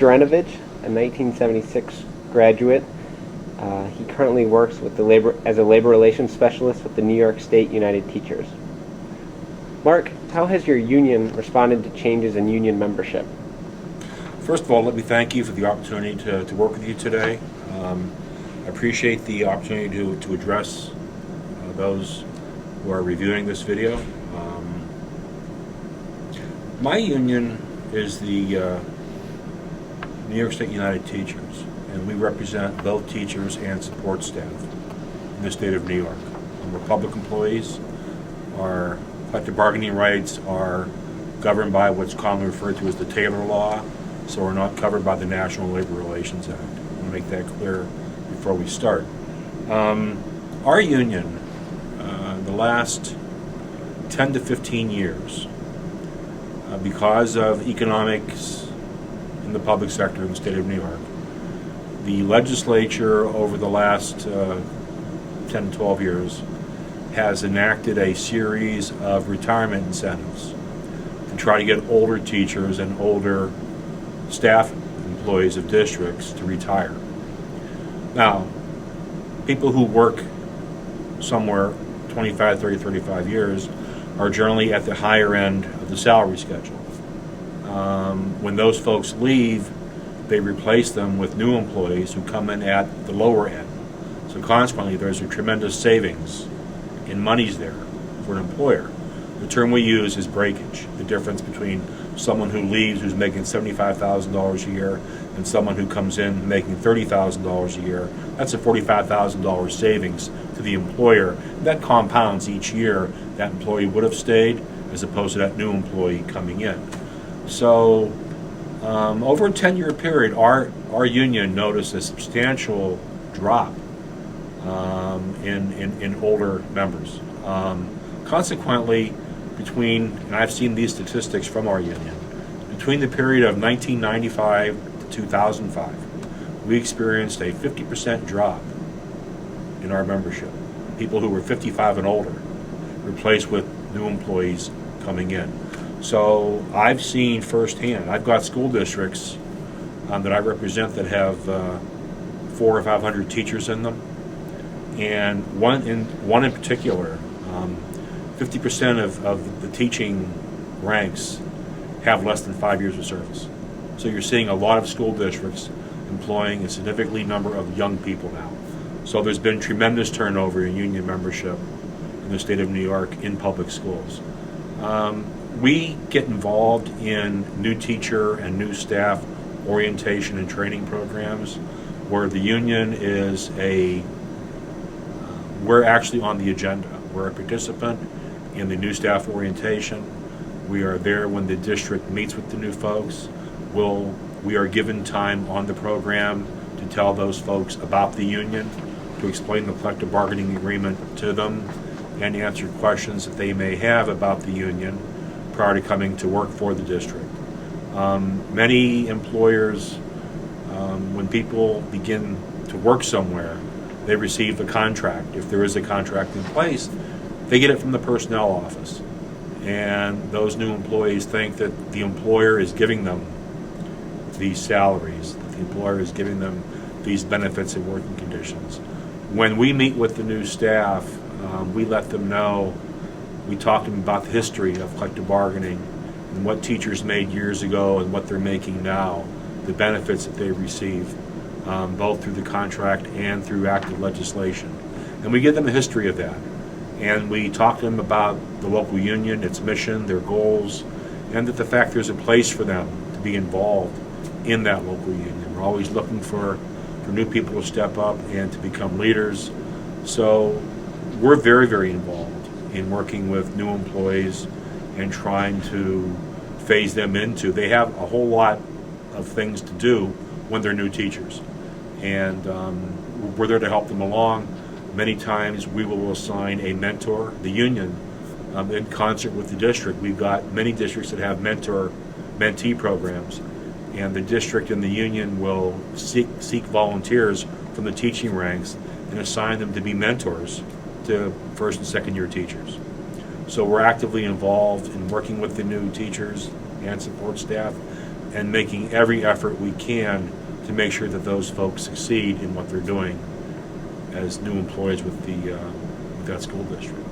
Jurenovich, a 1976 graduate. He currently works with as a labor relations specialist with the New York State United Teachers. Mark, how has your union responded to changes in union membership? First of all, let me thank you for the opportunity to work with you today. I appreciate the opportunity to address those who are reviewing this video. My union is the New York State United Teachers, and we represent both teachers and support staff in the state of New York. We're public employees. Our collective bargaining rights are governed by what's commonly referred to as the Taylor Law, so we're not covered by the National Labor Relations Act. I want to make that clear before we start. Our union, the last 10 to 15 years, because of economics in the public sector in the state of New York, the legislature over the last 10 to 12 years has enacted a series of retirement incentives to try to get older teachers and older staff employees of districts to retire. Now, people who work somewhere 25, 30, 35 years are generally at the higher end of the salary schedule. When those folks leave, they replace them with new employees who come in at the lower end. So consequently, there's a tremendous savings in monies there for an employer. The term we use is breakage, the difference between someone who leaves who's making $75,000 a year and someone who comes in making $30,000 a year. That's a $45,000 savings to the employer. That compounds each year. That employee would have stayed as opposed to that new employee coming in. So over a 10-year period, our union noticed a substantial drop in older members. Consequently, and I've seen these statistics from our union, between the period of 1995 to 2005, we experienced a 50% drop in our membership. People who were 55 and older replaced with new employees coming in. So I've seen firsthand, I've got school districts that I represent that have 400 or 500 teachers in them, and one in particular, 50% of the teaching ranks have less than 5 years of service. So you're seeing a lot of school districts employing a significant number of young people now. So there's been tremendous turnover in union membership in the state of New York in public schools. We get involved in new teacher and new staff orientation and training programs where the union is we're actually on the agenda. We're a participant in the new staff orientation. We are there when the district meets with the new folks. We are given time on the program to tell those folks about the union, to explain the collective bargaining agreement to them, and answer questions that they may have about the union prior to coming to work for the district. Many employers, when people begin to work somewhere, they receive a contract. If there is a contract in place, they get it from the personnel office. And those new employees think that the employer is giving them these salaries, that the employer is giving them these benefits and working conditions. When we meet with the new staff, we let them know, we talk to them about the history of collective bargaining and what teachers made years ago and what they're making now, the benefits that they receive, both through the contract and through active legislation. And we give them a history of that. And we talk to them about the local union, its mission, their goals, and that the fact there's a place for them to be involved in that local union. We're always looking for new people to step up and to become leaders. So we're very, very involved in working with new employees and trying to phase them into. They have a whole lot of things to do when they're new teachers. And we're there to help them along. Many times we will assign a mentor, the union, in concert with the district. We've got many districts that have mentee programs, and the district and the union will seek volunteers from the teaching ranks and assign them to be mentors to first and second year teachers. So we're actively involved in working with the new teachers and support staff. and making every effort we can to make sure that those folks succeed in what they're doing as new employees with that school district.